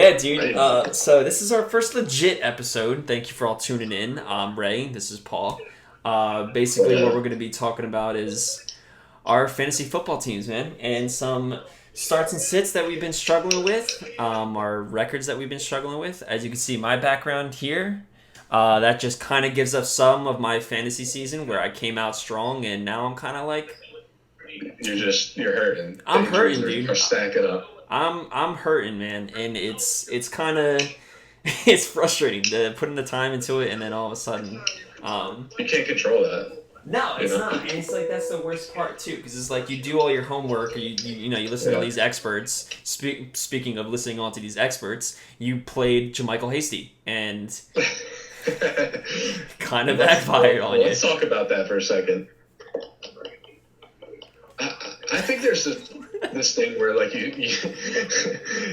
Yeah, dude. So this is our first legit episode. Thank you for all tuning in. I'm Ray. This is Paul. Basically, what we're going to be talking about is our fantasy football teams, man, and some starts and sits that we've been struggling with, our records that we've been struggling with. As you can see, my background here, that just kind of gives us some of my fantasy season where I came out strong, and now I'm kind of like you're hurting. I'm hurting, dude. Are stacking up. I'm hurting, man, and it's kind of it's frustrating to putting the time into it, and then all of a sudden, you can't control that. No, it's not, and it's like that's the worst part too, because it's like you do all your homework, or you listen to these experts. Speaking of listening on to these experts, you played JaMychal Hasty, and kind of backfired on you. Let's talk about that for a second. I think there's this thing where like you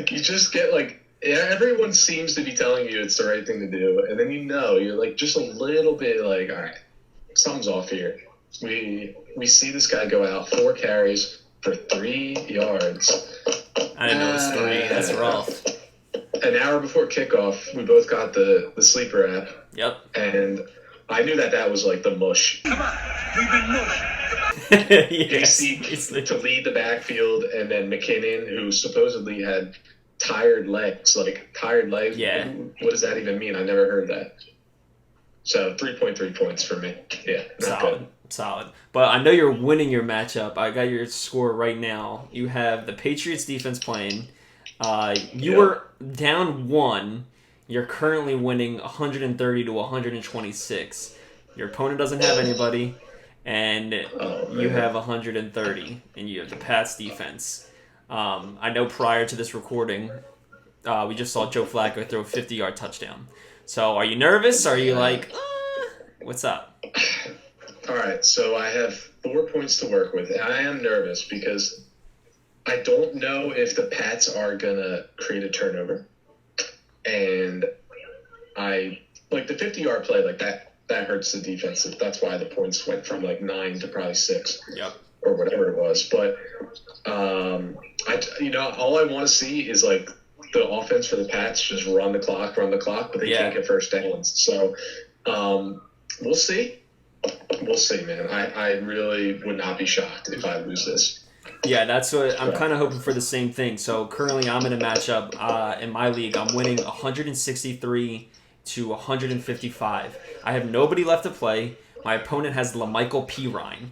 just get like everyone seems to be telling you it's the right thing to do, and then you're like just a little bit like, all right, something's off here. We see this guy go out 4 carries for 3 yards. I didn't know it was 3. That's rough. An hour before kickoff, we both got the sleeper app. Yep. And I knew that was like the mush. Come on, we've been mushed. Hasty to lead the backfield, and then McKinnon, who supposedly had tired legs. Yeah. What does that even mean? I never heard that. So 3.3 points for me. Yeah, solid. But I know you're winning your matchup. I got your score right now. You have the Patriots defense playing. You were down 1. You're currently winning 130 to 126. Your opponent doesn't have anybody, and you have 130, and you have the Pats defense. I know prior to this recording, we just saw Joe Flacco throw a 50-yard touchdown. So are you nervous? Are you like, what's up? All right, so I have 4 points to work with. I am nervous because I don't know if the Pats are going to create a turnover. And I like the 50-yard play, like that hurts the defense. That's why the points went from like 9 to probably 6. Yep. Or whatever it was. But all I want to see is like the offense for the Pats just run the clock, but they can't get first downs. So we'll see. We'll see, man. I really would not be shocked if I lose this. Yeah, that's what I'm kind of hoping for, the same thing. So currently I'm in a matchup in my league. I'm winning 163 to 155. I have nobody left to play. My opponent has La'Mical Pirine.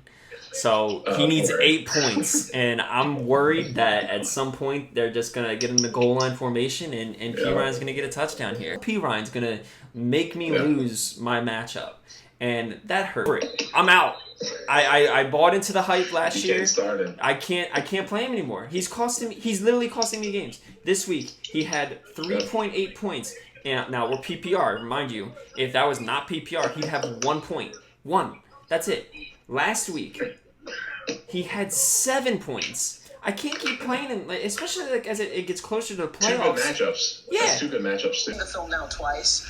So he needs 8 points, and I'm worried that at some point they're just going to get in the goal line formation, and Pirine's going to get a touchdown here. Pirine's going to make me lose my matchup, and that hurt. I'm out. I bought into the hype last year. I can't play him anymore. He's literally costing me games. This week he had 3.8 points. And now we're PPR, remind you. If that was not PPR, he'd have 1 point. 1. That's it. Last week he had 7 points. I can't keep playing him, especially as it gets closer to the playoffs. 2 good matchups. Yeah. That's 2 good matchups too. The film now twice.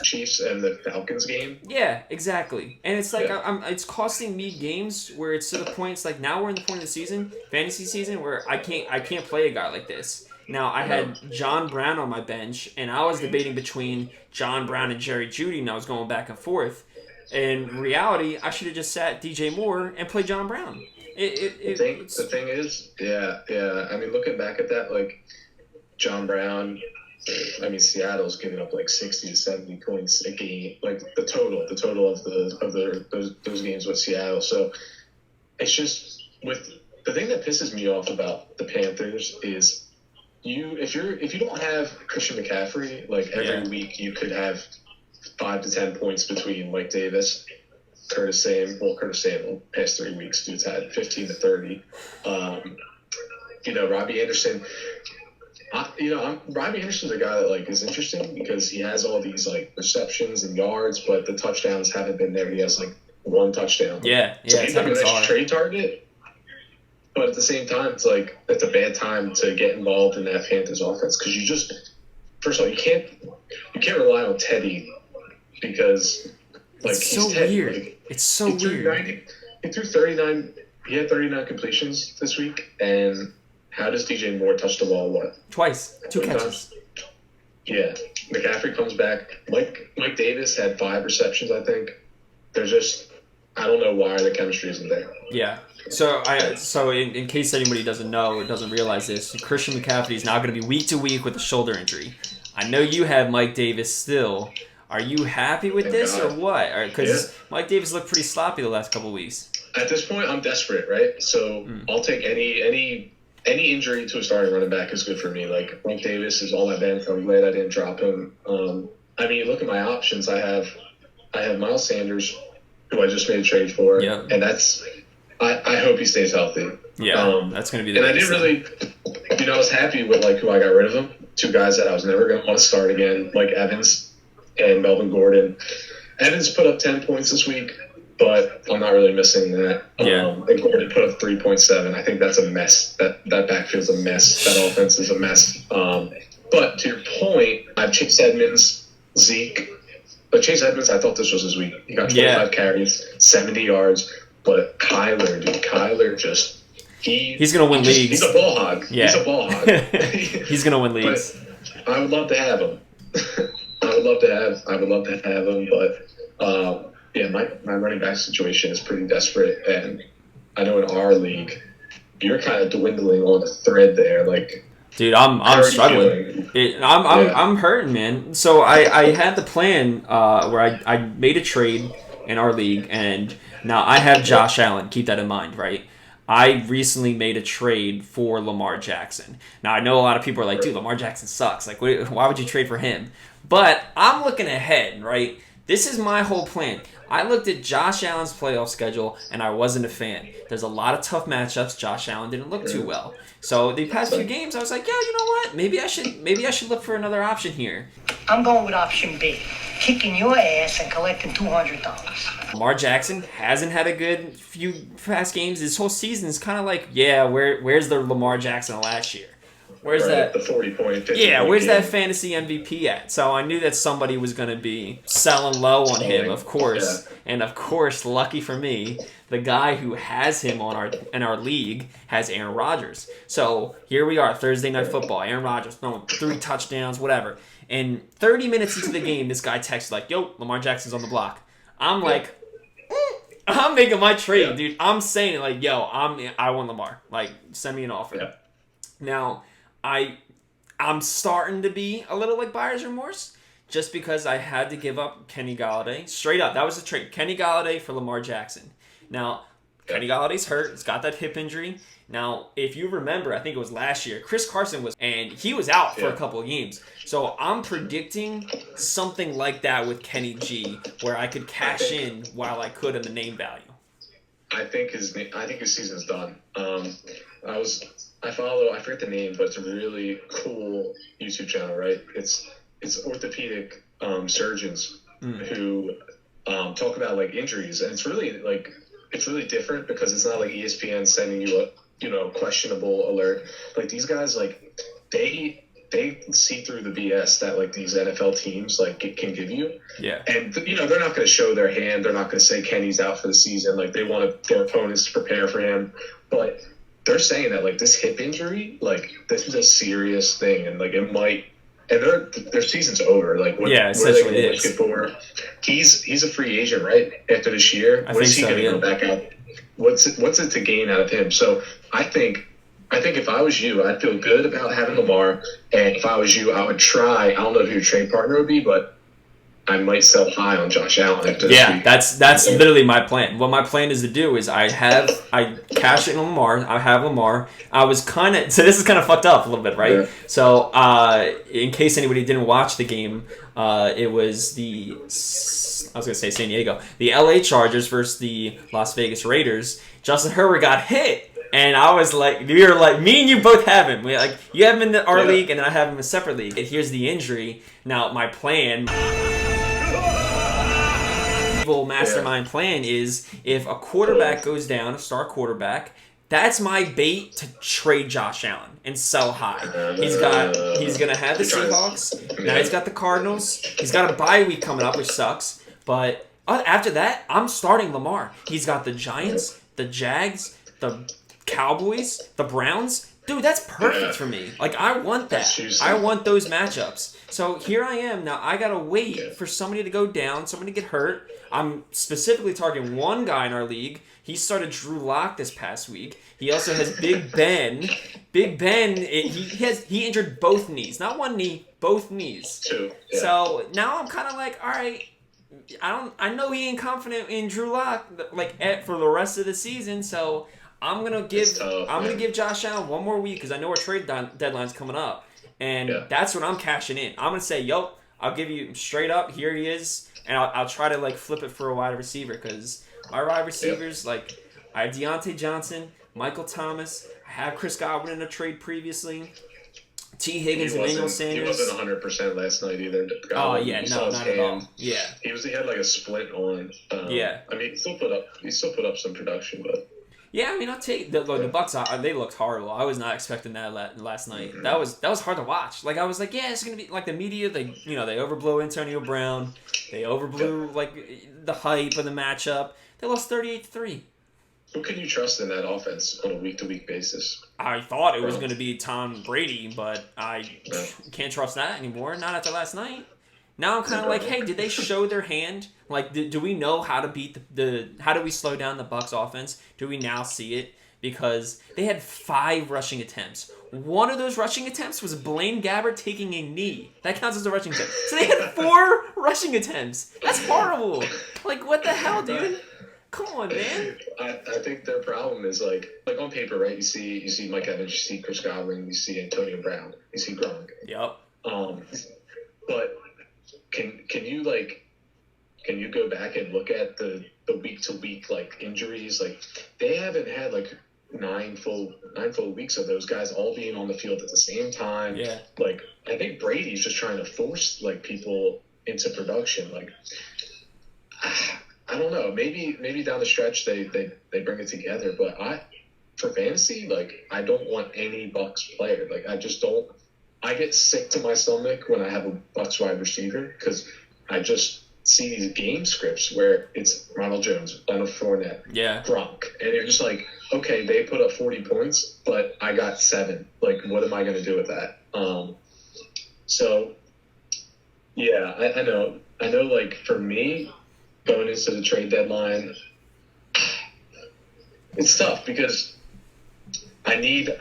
Chiefs and the Falcons game. Yeah, exactly. And it's like it's costing me games where it's to the point. It's like now we're in the point of the season, fantasy season, where I can't play a guy like this. Now I had John Brown on my bench, and I was debating between John Brown and Jerry Jeudy, and I was going back and forth. In reality, I should have just sat DJ Moore and played John Brown. The thing is, I mean, looking back at that, like John Brown, I mean, Seattle's giving up like 60 to 70 points a game, like the total of those games with Seattle. So it's just with the thing that pisses me off about the Panthers is if you don't have Christian McCaffrey, like every week you could have 5 to 10 points between Mike Davis, Curtis Samuel, past 3 weeks, dude's had 15 to 30. Robbie Anderson. Robbie Anderson's a guy that like is interesting because he has all these like receptions and yards, but the touchdowns haven't been there. He has like 1 touchdown. Yeah. So he's like a nice trade target. But at the same time, it's like it's a bad time to get involved in that Panthers offense because you just, first of all, you can't rely on Teddy because like it's so weird. Like, it's so weird. He threw 39. He had 39 completions this week and how does DJ Moore touch the ball? What? Twice. 2 One catches. time? Yeah. McCaffrey comes back. Mike Davis had 5 receptions, I think. There's just, I don't know why the chemistry isn't there. Yeah. So in case anybody doesn't know or doesn't realize this, Christian McCaffrey is now going to be week to week with a shoulder injury. I know you have Mike Davis still. Are you happy with this or what? Because Mike Davis looked pretty sloppy the last couple of weeks. At this point, I'm desperate, right? So I'll take any injury to a starting running back is good for me. Like Mike Davis is all my bench. I'm glad I didn't drop him. I mean, look at my options. I have Miles Sanders, who I just made a trade for, and that's. I hope he stays healthy. Yeah, that's going to be the. And I didn't really, I was happy with like who I got rid of him. 2 guys that I was never going to want to start again, like Evans and Melvin Gordon. Evans put up 10 points this week, but I'm not really missing that. And Gordon put up 3.7. I think that's a mess. That backfield's a mess. That offense is a mess. But to your point, I have Chase Edmonds, Zeke. But Chase Edmonds, I thought this was his week. He got 25 carries, 70 yards. But Kyler just he's gonna win leagues. He's a ball hog. Yeah. He's a ball hog. He's gonna win leagues. But I would love to have him. I would love to have him. But my running back situation is pretty desperate, and I know in our league, you're kind of dwindling on the thread there. Like, dude, I'm struggling. I'm hurting, man. So I had the plan where I made a trade in our league, and now I have Josh Allen. Keep that in mind, right? I recently made a trade for Lamar Jackson. Now, I know a lot of people are like, dude, Lamar Jackson sucks. Like, why would you trade for him? But I'm looking ahead, right? This is my whole plan. I looked at Josh Allen's playoff schedule, and I wasn't a fan. There's a lot of tough matchups. Josh Allen didn't look too well. So the past few games, I was like, yeah, you know what? Maybe I should look for another option here. I'm going with option B, kicking your ass and collecting $200. Lamar Jackson hasn't had a good few past games. This whole season is kind of like, where's the Lamar Jackson of last year? Where's that? The 40-point. Where's that fantasy MVP at? So I knew that somebody was going to be selling low on him, of course. Yeah. And of course, lucky for me, the guy who has him in our league has Aaron Rodgers. So here we are, Thursday Night Football. Aaron Rodgers throwing 3 touchdowns, whatever. And 30 minutes into the game, this guy texts like, yo, Lamar Jackson's on the block. I'm like, I'm making my trade, dude. I'm saying like, yo, I want Lamar. Like, send me an offer. Yeah. Now, I'm starting to be a little like buyer's remorse just because I had to give up Kenny Golladay. Straight up, that was the trade. Kenny Golladay for Lamar Jackson. Now, Kenny Galladay's hurt. He's got that hip injury. Now, if you remember, I think it was last year, Chris Carson he was out for a couple of games. So I'm predicting something like that with Kenny G, where I could cash in while I could in the name value. I think his season's done. I forget the name, but it's a really cool YouTube channel, right? It's orthopedic surgeons who talk about like injuries, and it's really different because it's not like ESPN sending you a questionable alert. Like these guys, like they see through the BS that like these NFL teams like can give you. Yeah. And they're not going to show their hand. They're not going to say Kenny's out for the season. Like they want their opponents to prepare for him, but they're saying that like this hip injury, like this is a serious thing, and like it might, and their season's over. Like what are they going to risk it for? He's a free agent, right? After this year, what is he going to go back out? What's it to gain out of him? So I think if I was you, I'd feel good about having Lamar, and if I was you, I would try. I don't know who your trade partner would be, but I might sell high on Josh Allen after this week. That's literally my plan. What my plan is to do is I cash in on Lamar. I have Lamar. I was so this is kind of fucked up a little bit, right? Yeah. So in case anybody didn't watch the game, it was San Diego, the LA Chargers versus the Las Vegas Raiders. Justin Herbert got hit. And I was like, me and you both have him. You have him in our league, and then I have him in a separate league. And here's the injury. Now, my plan, mastermind plan is if a quarterback goes down, a star quarterback, that's my bait to trade Josh Allen and sell high. He's gonna have the Seahawks. Now he's got the Cardinals. He's got a bye week coming up, which sucks. But after that, I'm starting Lamar. He's got the Giants, the Jags, the Cowboys, the Browns. Dude, that's perfect for me. Like, I want that. That's juicy. I want those matchups. So here I am. Now, I got to wait for somebody to go down, somebody to get hurt. I'm specifically targeting one guy in our league. He started Drew Lock this past week. He also has Big Ben. Big Ben, he injured both knees. Not one knee, both knees. Two. Yeah. So now I'm kind of like, all right, I know he ain't confident in Drew Lock for the rest of the season, so I'm gonna give Josh Allen one more week because I know our trade deadline's coming up, and that's when I'm cashing in. I'm gonna say, I'll give you straight up. Here he is, and I'll try to flip it for a wide receiver because my wide receivers I have Deontay Johnson, Michael Thomas. I have Chris Godwin in a trade previously. T. Higgins, Emmanuel Sanders. He wasn't 100% last night either. Not at all. Yeah. He had a split on. Yeah. I mean, he still put up some production, but. Yeah, I mean, I'll take the Bucks. They looked horrible. I was not expecting that last night. Mm-hmm. That was hard to watch. I was like, yeah, it's gonna be the media. They overblow Antonio Brown. They overblew the hype of the matchup. They lost 38-3. Who can you trust in that offense on a week-to-week basis? I thought it was going to be Tom Brady, but I can't trust that anymore. Not after last night. Now I'm kind of like, hey, did they show their hand? Do we know how to beat how do we slow down the Bucs offense? Do we now see it? Because they had 5 rushing attempts. One of those rushing attempts was Blaine Gabbert taking a knee. That counts as a rushing attempt. So they had 4 rushing attempts. That's horrible. What the hell, dude? Come on, man. I think their problem is on paper, right? You see Mike Evans, you see Chris Godwin, you see Antonio Brown, you see Gronk. Yep. But can you go back and look at the week to week injuries? They haven't had 9 full weeks of those guys all being on the field at the same time. Yeah. I think Brady's just trying to force people into production. I don't know. Maybe down the stretch they bring it together, but for fantasy, I don't want any Bucs player. I just don't. I get sick to my stomach when I have a Bucs wide receiver because I just see these game scripts where it's Ronald Jones, Leonard Fournette, Gronk, and you're just okay, they put up 40 points, but I got 7. What am I going to do with that? So yeah, I know. For me, going into the trade deadline, it's tough because I need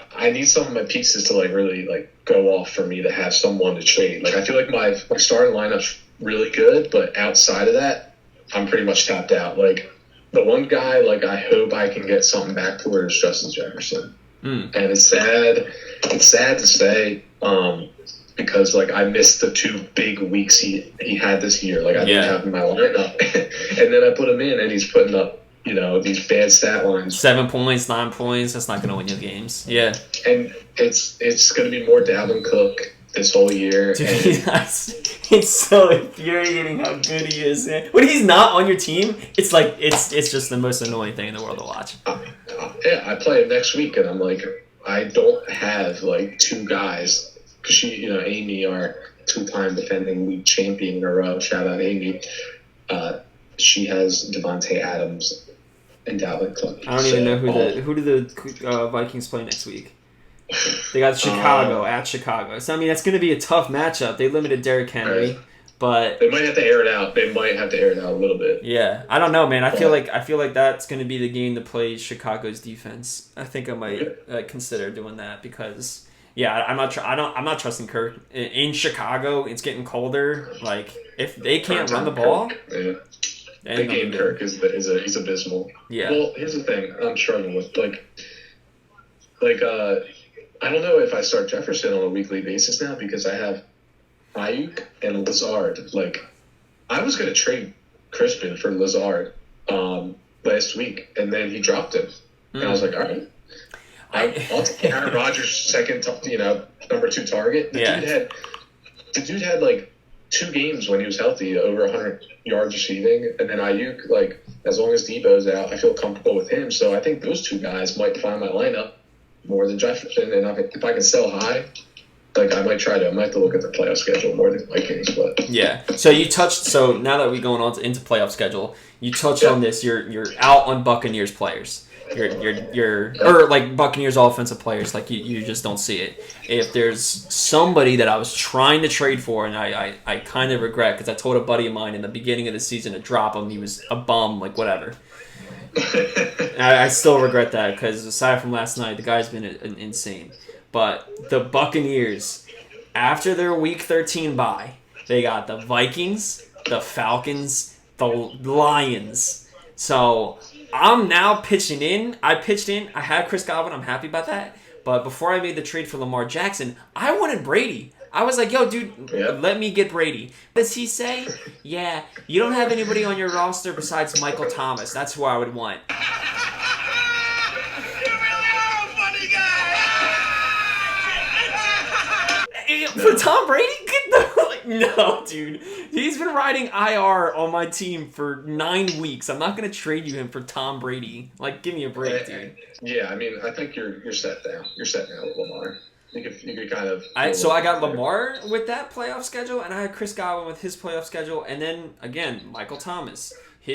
some of my pieces to really go off for me to have someone to trade. I feel like my starting lineup's really good, but outside of that, I'm pretty much tapped out. The one guy I hope I can get something back for is Justin Jefferson. And it's sad to say because I missed the 2 big weeks he had this year. I didn't have him in my lineup, and then I put him in, and he's putting up these bad stat lines. 7 points, 9 points. That's not going to win you games. Yeah, and it's going to be more Dalvin Cook this whole year. Dude, it's so infuriating how good he is. Man. When he's not on your team, it's it's just the most annoying thing in the world to watch. I play him next week, and I'm I don't have 2 guys. Because Amy, our 2-time defending league champion in a row, shout out Amy, she has Devontae Adams and Dalvin Cook. I don't even know who do the Vikings play next week. They got Chicago at Chicago. So, I mean, that's going to be a tough matchup. They limited Derrick Henry, but they might have to air it out. A little bit. Yeah, I don't know, man. I feel like that's going to be the game to play Chicago's defense. I think I might consider doing that because. Yeah, I'm not trusting Kirk in Chicago. It's getting colder. If they can't run the ball, big game Kirk he's abysmal. Yeah. Well, here's the thing I'm struggling with. I don't know if I start Jefferson on a weekly basis now because I have Ayuk and Lazard. I was going to trade Crispin for Lazard last week, and then he dropped him, and I was all right. I'll take Aaron Rodgers' second, number 2 target. The dude had 2 games when he was healthy, over 100 yards receiving, and then Ayuk, as long as Debo's out, I feel comfortable with him. So I think those 2 guys might find my lineup more than Jefferson. And if I can sell high, Like I might have to look at the playoff schedule more than Vikings, but Yeah. So now that we're going on into playoff schedule, you touched on this. You're out on Buccaneers players. Or like Buccaneers offensive players, like you just don't see it. If there's somebody that I was trying to trade for, and I kind of regret because I told a buddy of mine in the beginning of the season to drop him, he was a bum, like whatever. I still regret that because aside from last night, the guy's been insane. But the Buccaneers, after their Week 13 bye, they got the Vikings, the Falcons, the Lions. So I'm now pitching in. I pitched in. I had Chris Godwin. I'm happy about that. But before I made the trade for Lamar Jackson, I wanted Brady. I was like, yo, dude, let me get Brady. What does he say? Yeah, you don't have anybody on your roster besides Michael Thomas. That's who I would want. For Tom Brady? No, dude. He's been riding IR on my team for 9 weeks. I'm not going to trade you him for Tom Brady. Like, give me a break, dude. Yeah, I mean, I think you're set now. You're set now with Lamar. You could kind of... So I got Lamar with that playoff schedule, and I had Chris Godwin with his playoff schedule, and then, again, Michael Thomas. He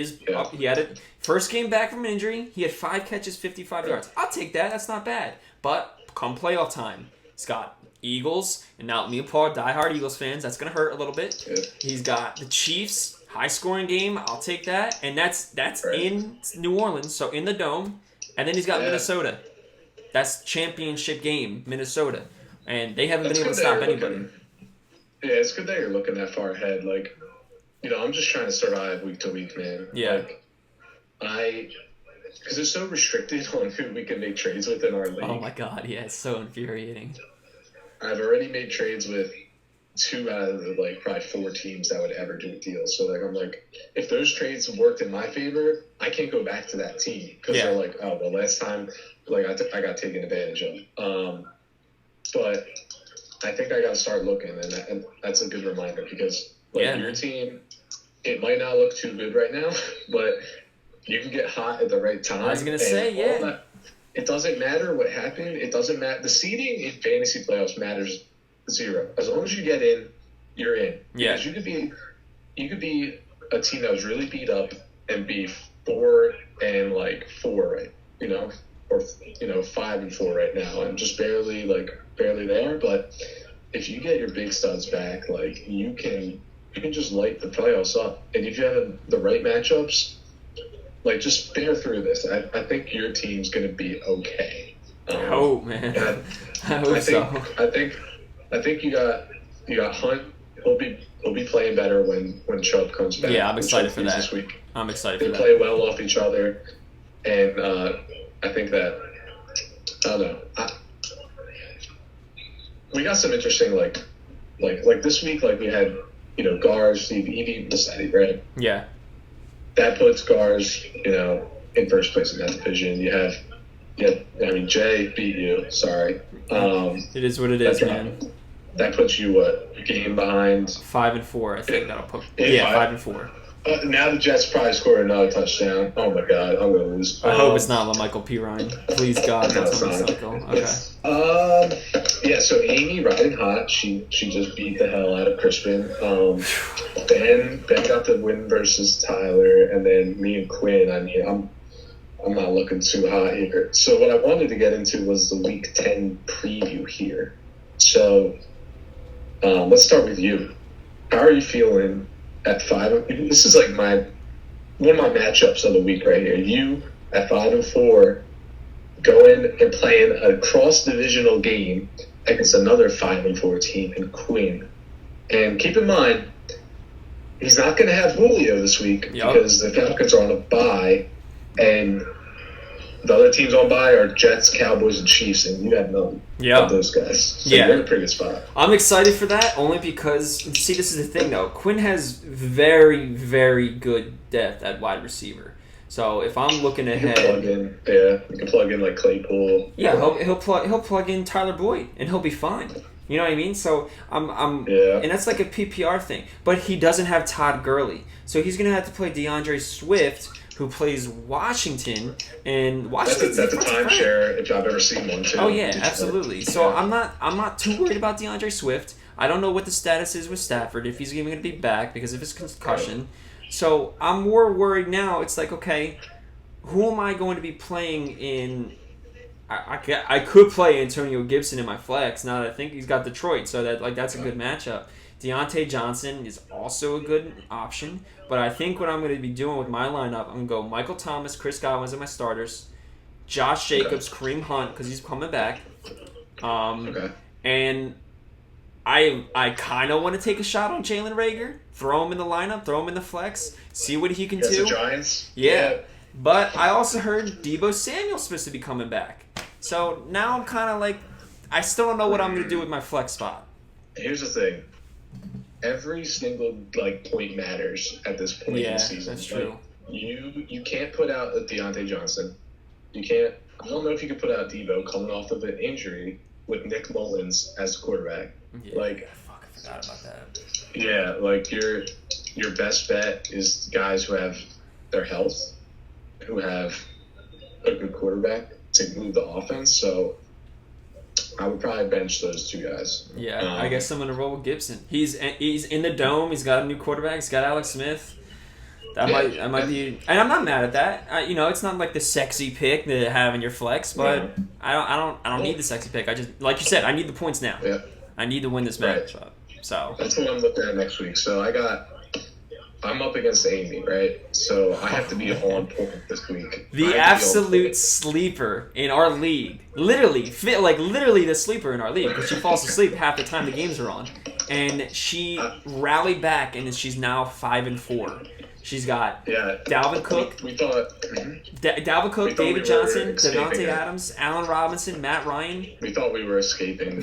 had it first game back from injury. He had 5 catches, 55 yards. I'll take that. That's not bad. But come playoff time, he's got Eagles, and now me and Paul are diehard Eagles fans. That's gonna hurt a little bit. Yeah. He's got the Chiefs, high scoring game. I'll take that, and that's right in New Orleans, so in the Dome. And then he's got Minnesota. That's championship game, Minnesota, and they haven't been able to stop anybody. Yeah, it's good that you're looking that far ahead. Like, I'm just trying to survive week to week, man. Yeah. Because it's so restricted on who we can make trades with in our league. Oh my god, yeah, it's so infuriating. I've already made trades with 2 out of the probably 4 teams that would ever do a deal. So I'm like, if those trades worked in my favor, I can't go back to that team because they're like, oh well, last time I got taken advantage of. But I think I got to start looking, and that's a good reminder because your team, it might not look too good right now, but you can get hot at the right time. I was gonna say, yeah. It doesn't matter what happened. It doesn't matter. The seeding in fantasy playoffs matters 0. As long as you get in, you're in. Yeah. Because you could be a team that was really beat up and be 4 and 4, right? Or 5 and 4 right now, and just barely there. But if you get your big studs back, you can just light the playoffs up. And if you have the right matchups. Just bear through this. I think your team's going to be okay. Man. I hope so. I think you got Hunt. He'll be playing better when Chubb comes back. Yeah, I'm excited for that. This week. I'm excited for that. They play well off each other, and I think that I don't know. We got some interesting like this week. We had Gars, Evie Massetti, right? Yeah. That puts Gars, in first place in that division. Jay beat you. Sorry. It is what it is, man. That puts you a game behind. 5 and 4, I think that'll put. Yeah, 5 and 4. Now the Jets probably scored another touchdown. Oh my God, I'm gonna lose. I hope it's not LaMichael Pirine. Please God, no, that's on the cycle. Okay. Yeah. So Amy riding hot. She just beat the hell out of Crispin. Ben got the win versus Tyler, and then me and Quinn. I mean, I'm not looking too hot here. So what I wanted to get into was the Week 10 preview here. So let's start with you. How are you feeling at 5? This is one of my matchups of the week right here. You at 5 and 4, going and playing a cross-divisional game against another 5 and 4 team in Quinn. And keep in mind, he's not going to have Julio this week because the Falcons are on a bye, and the other teams on bye are Jets, Cowboys, and Chiefs, and you have none of those guys. So you're in a pretty good spot. I'm excited for that only because, see, this is the thing, though. Quinn has very, very good depth at wide receiver. So if I'm looking ahead... You can plug in Claypool. Yeah, he'll plug in Tyler Boyd, and he'll be fine. You know what I mean? So I'm Yeah. and that's like a PPR thing. But he doesn't have Todd Gurley. So he's going to have to play DeAndre Swift, who plays Washington, and Washington's That's a defensive front. timeshare if I've ever seen one too. Oh yeah, absolutely. So I'm not too worried about DeAndre Swift. I don't know what the status is with Stafford, if he's even going to be back because of his concussion. So I'm more worried now. It's like, okay, who am I going to be playing in? I could play Antonio Gibson in my flex now that I think he's got Detroit, so that's a good matchup. Deontay Johnson is also a good option, but I think what I'm going to be doing with my lineup, I'm going to go Michael Thomas, Chris Godwin as my starters, Josh Jacobs, Kareem Hunt because he's coming back, and I kind of want to take a shot on Jalen Reagor, throw him in the lineup, throw him in the flex, see what he can Against do. the Giants. Yeah. But I also heard Deebo Samuel's supposed to be coming back. So now I'm kind of like, I still don't know what I'm going to do with my flex spot. Here's the thing. Every single point matters at this point in the season. That's true. You can't put out a Deontay Johnson. You can't. I don't know if you can put out Deebo coming off of an injury with Nick Mullins as the quarterback. Yeah. I forgot about that. Yeah, your best bet is guys who have their health, who have a good quarterback to move the offense. So I would probably bench those two guys. Yeah, I guess I'm gonna roll with Gibson. He's in the dome. He's got a new quarterback. He's got Alex Smith. That might be, and I'm not mad at that. It's not like the sexy pick to have in your flex, but I don't need the sexy pick. I just, like you said, I need the points now. Yeah. I need to win this match. So that's what I'm looking at next week. So I'm up against Amy, right? So I have to be on point this week. The absolute sleeper in our league, literally the sleeper in our league, because she falls asleep half the time the games are on, and she rallied back, and she's now 5-4. She's got Dalvin Cook, Dalvin Cook, David Johnson, Devontae Adams, Allen Robinson, Matt Ryan. We thought we were escaping.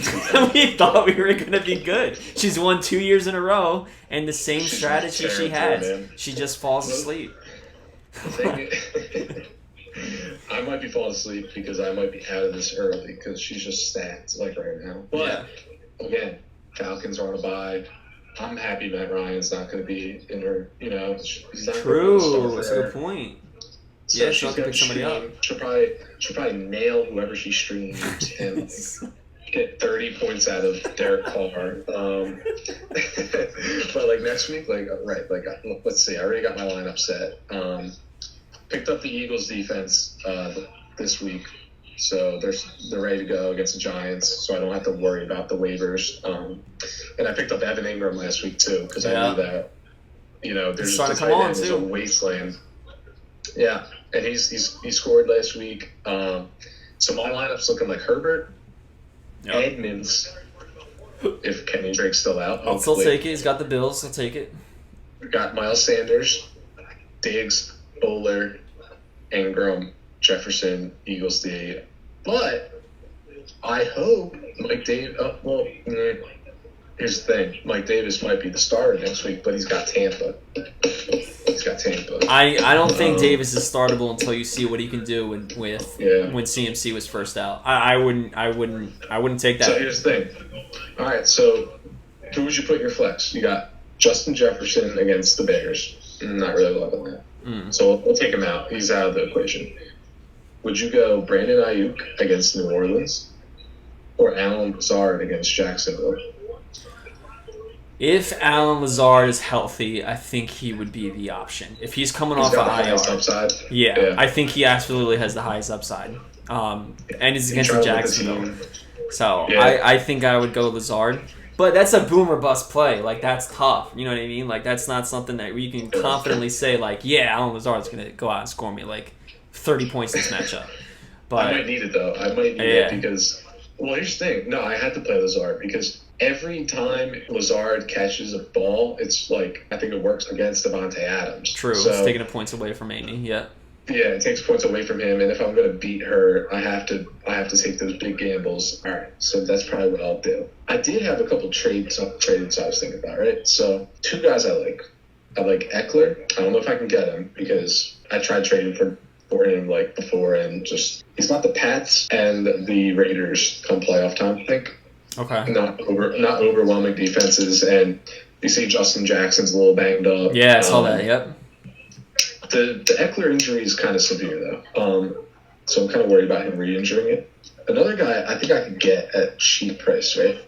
We thought we were going to be good. She's won 2 years in a row, and the same strategy she has. She just falls asleep. I might be falling asleep because I might be out of this early because she's just stacked right now. But again, Falcons are on a bye. I'm happy Matt Ryan's not going to be in her. He's not True. That's a good point. So she'll pick somebody up. She'll probably nail whoever she streams and get 30 points out of Derek Carr. But next week, let's see. I already got my lineup set. Picked up the Eagles defense this week. So they're ready to go against the Giants, so I don't have to worry about the waivers. And I picked up Evan Ingram last week too because I knew that there's a wasteland. Yeah, and he scored last week. So my lineup's looking like Herbert, Edmonds, if Kenny Drake's still out. I'll still take it. He's got the Bills. I'll take it. Got Miles Sanders, Diggs, Bowler, Ingram, Jefferson, Eagles D. But I hope Mike Davis. Here's the thing: Mike Davis might be the starter next week, but he's got Tampa. I don't think Davis is startable until you see what he can do when CMC was first out. I wouldn't take that. So here's the thing. All right, so who would you put in your flex? You got Justin Jefferson against the Bears. Not really loving that. So we'll take him out. He's out of the equation. Would you go Brandon Ayuk against New Orleans or Allen Lazard against Jacksonville? If Allen Lazard is healthy, I think he would be the option. If he's coming off of IR, upside. Yeah, I think he absolutely has the highest upside. And it's against the Jacksonville. So I think I would go Lazard. But that's a boom or bust play. That's tough. You know what I mean? That's not something that you can confidently say, Allen Lazard's going to go out and score me 30 points in this matchup. But I might need it, though. I might need it because, here's the thing. No, I had to play Lazard because every time Lazard catches a ball, it's I think it works against Devontae Adams. True. So, it's taking the points away from Amy. Yeah. Yeah, it takes points away from him, and if I'm going to beat her, I have to take those big gambles. All right, so that's probably what I'll do. I did have a couple trades I was thinking about, right? So two guys I like. I like Eckler. I don't know if I can get him because I tried trading for him before, and just he's got the Pats and the Raiders come playoff time, I think. Okay. not overwhelming defenses, and you see Justin Jackson's a little banged up. Yeah, I saw that. Yep. The Eckler injury is kind of severe though, so I'm kind of worried about him re-injuring it. Another guy I think I could get at cheap price, right?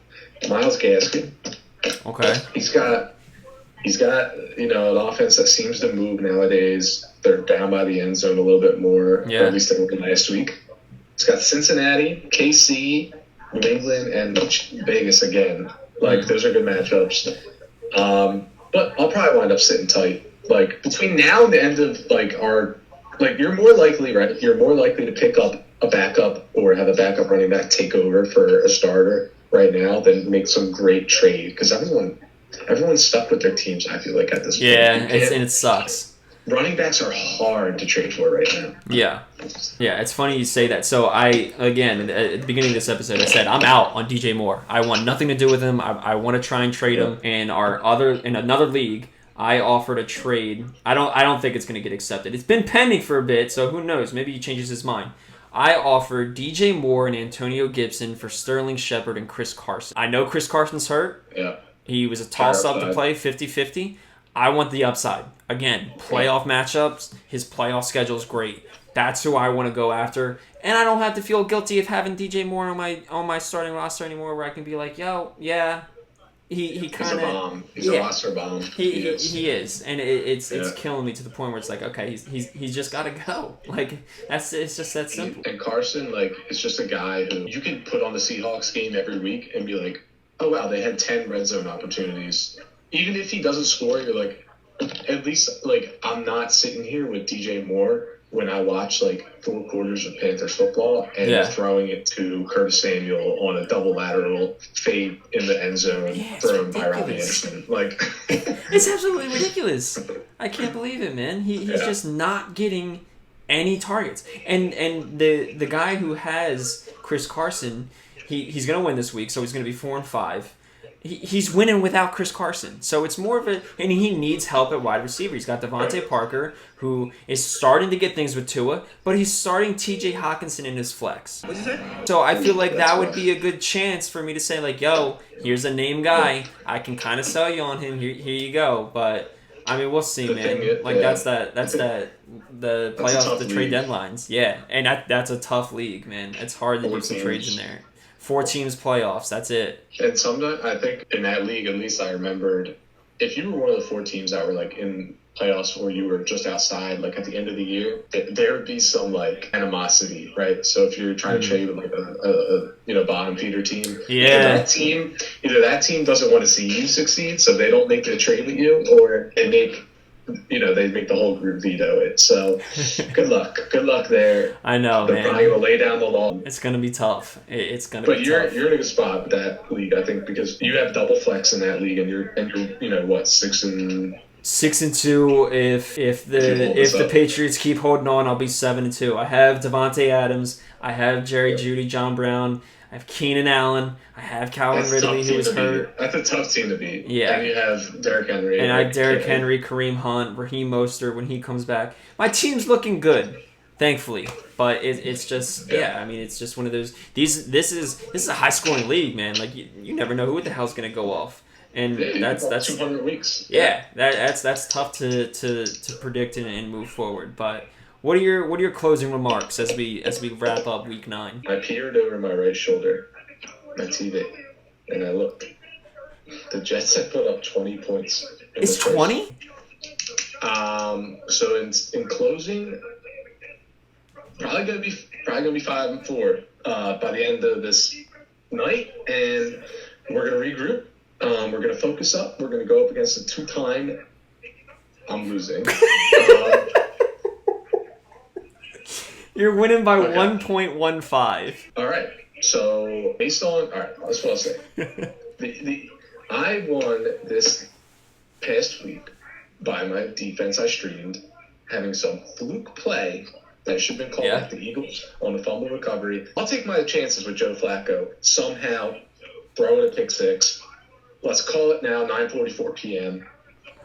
Myles Gaskin. Okay. He's got an offense that seems to move nowadays. They're down by the end zone a little bit more, Yeah. or at least they were last week. He's got Cincinnati, KC, New England, and Vegas again. Like those are good matchups. But I'll probably wind up sitting tight. Like between now and the end of you're more likely, right? You're more likely to pick up a backup or have a backup running back take over for a starter right now than make some great trade, because everyone's stuck with their teams. I feel like at this point, Yeah, and it sucks. Running backs are hard to trade for right now. Yeah, it's funny you say that. So again, at the beginning of this episode, I said I'm out on DJ Moore. I want nothing to do with him. I want to try and trade him. And in another league, I offered a trade. I don't think it's going to get accepted. It's been pending for a bit, so who knows? Maybe he changes his mind. I offered DJ Moore and Antonio Gibson for Sterling Shepard and Chris Carson. I know Chris Carson's hurt. Yeah. He was a toss-up to play, 50-50. I want the upside. Again, playoff matchups, his playoff schedule is great. That's who I want to go after. And I don't have to feel guilty of having DJ Moore on my starting roster anymore, where I can be like, yo, yeah, he kind of... He's a bomb. He's a roster bomb. He is. And it's killing me to the point where it's like, okay, he's just got to go. Like, it's just that simple. And Carson, is just a guy who you can put on the Seahawks game every week and be like, oh, wow, they had 10 red zone opportunities. Even if he doesn't score, you're like, at least, I'm not sitting here with DJ Moore when I watch, 4 quarters of Panthers football and throwing it to Curtis Samuel on a double lateral fade in the end zone thrown by Robbie Anderson. It's absolutely ridiculous. I can't believe it, man. He's just not getting any targets. And the guy who has Chris Carson, he's going to win this week, so he's going to be 4-5. He's winning without Chris Carson. So it's more of and he needs help at wide receiver. He's got Devontae Parker, who is starting to get things with Tua, but he's starting TJ Hawkinson in his flex. What'd you say? So I feel like that would be a good chance for me to say, yo, here's a name guy. I can kind of sell you on him. Here you go. But, I mean, we'll see, man. That's the playoffs, the trade deadlines. Yeah, and that's a tough league, man. It's hard to do some trades in there. 4 teams playoffs, that's it. And sometimes, I think in that league, at least I remembered, if you were one of the 4 teams that were in playoffs or you were just outside, at the end of the year, there would be some animosity, right? So if you're trying to trade with a bottom feeder team, either that team doesn't want to see you succeed, so they don't make the trade with you, or they make the whole group veto it. So good luck there. I know, They're man. probably going to lay down the law. It's going to be tough. It's going to be tough. But you're in a good spot with that league, I think, because you have double flex in that league, and you're 6-2. 6-2. If the Patriots keep holding on, I'll be 7-2. I have Devontae Adams. I have Jerry Jeudy, John Brown. I have Keenan Allen. I have Calvin Ridley, who was hurt. That's a tough team to beat. Yeah. And you have Derrick Henry. And I have Derrick Henry, Kareem Hunt, Raheem Mostert when he comes back. My team's looking good, thankfully. But it's just, I mean, it's just one of those. This is a high scoring league, man. You never know who the hell's gonna go off. And that's 200 weeks. Yeah, that's tough to predict and move forward. But what are your closing remarks as we wrap up week 9? I peered over my right shoulder, my TV, and I looked. The Jets have put up 20 points. It's 20? So in closing, probably gonna be 5-4 by the end of this night, and we're gonna regroup. We're going to focus up. We're going to go up against a 2-time. I'm losing. You're winning by 1.15. All right. So based on that's what I'll say. I won this past week by my defense. I streamed having some fluke play that should have been called like the Eagles on the fumble recovery. I'll take my chances with Joe Flacco somehow throwing a pick 6. Let's call it now, 9:44 p.m.,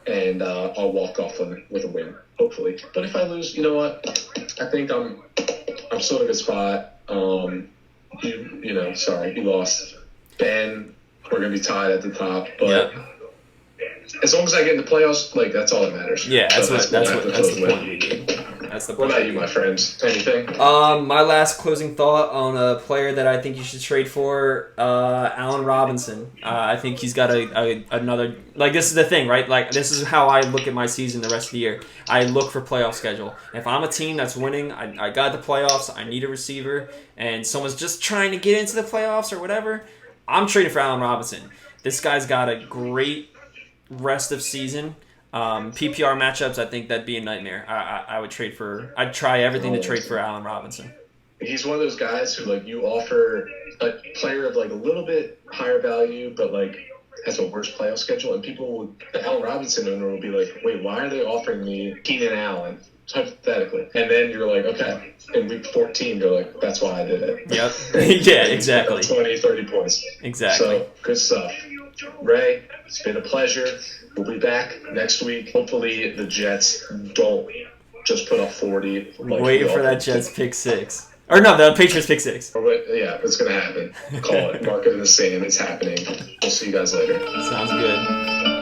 and I'll walk off with a win, hopefully. But if I lose, you know what? I think I'm still in a good spot. Sorry, you lost. Ben, we're gonna be tied at the top, but Yep. as long as I get in the playoffs, like that's all that matters. Yeah, that's So that's what I the have to point close we with. need. That's the What point. about you, my friends? Anything? My last closing thought on a player that I think you should trade for, Allen Robinson. I think he's got another, like, this is the thing, right? Like, this is how I look at my season the rest of the year. I look for playoff schedule. If I'm a team that's winning, I got the playoffs, I need a receiver, and someone's just trying to get into the playoffs or whatever, I'm trading for Allen Robinson. This guy's got a great rest of season. PPR matchups, I think that'd be a nightmare. I would trade for. I'd try everything to trade for Allen Robinson. He's one of those guys who, like, you offer a player of like a little bit higher value, but like has a worse playoff schedule, and people will, the Allen Robinson owner will be like, wait, why are they offering me Keenan Allen? Hypothetically. And then you're like, okay, in week 14, you're like, that's why I did it. Yep. Yeah, exactly. 20, 30 points. Exactly. So, good stuff. Ray, it's been a pleasure. We'll be back next week. Hopefully the Jets don't just put up 40. Like Waiting for that Jets pick six. Or no, the Patriots pick six. Yeah, it's going to happen. Call it. Mark it in the sand. It's happening. We'll see you guys later. Sounds good.